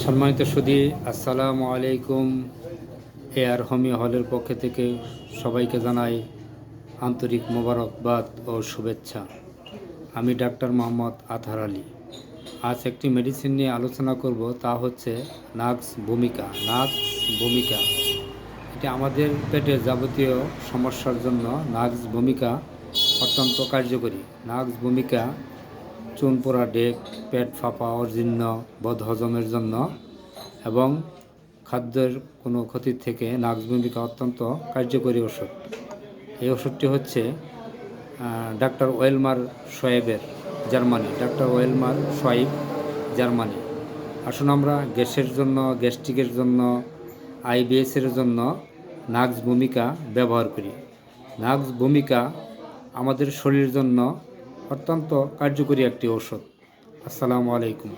সম্মানিত সুধী, আসসালামু আলাইকুম। এআর হোমিও হলের পক্ষ থেকে সবাইকে জানাই আন্তরিক মোবারকবাদ ও শুভেচ্ছা। আমি ডাক্তার মোহাম্মদ আতহার আলী। আজ একটি মেডিসিন নিয়ে আলোচনা করব, তা হচ্ছে নাক্স ভূমিকা। এটি আমাদের পেটের যাবতীয় সমস্যার জন্য নাক্স ভূমিকা অত্যন্ত কার্যকরী। নাক্স ভূমিকা চুন পোড়া ডেক, পেট ফাঁপা, অজীর্ণ, বদহজমের জন্য এবং খাদ্যের কোনো ক্ষতির থেকে নাক্স ভূমিকা অত্যন্ত কার্যকরী ওষুধ। এই ওষুধটি হচ্ছে ডাক্তার ওয়েলমার শোয়েবের, Germany. Doctor Willmar Schwabe, Germany. আসুন আমরা গ্যাসের জন্য, গ্যাস্ট্রিকের জন্য, আইবিএসের জন্য নাক্স ভূমিকা ব্যবহার করি। নাক্স ভূমিকা আমাদের শরীরের জন্য অত্যন্ত কার্যকরী একটি ঔষধ। আসসালামু আলাইকুম।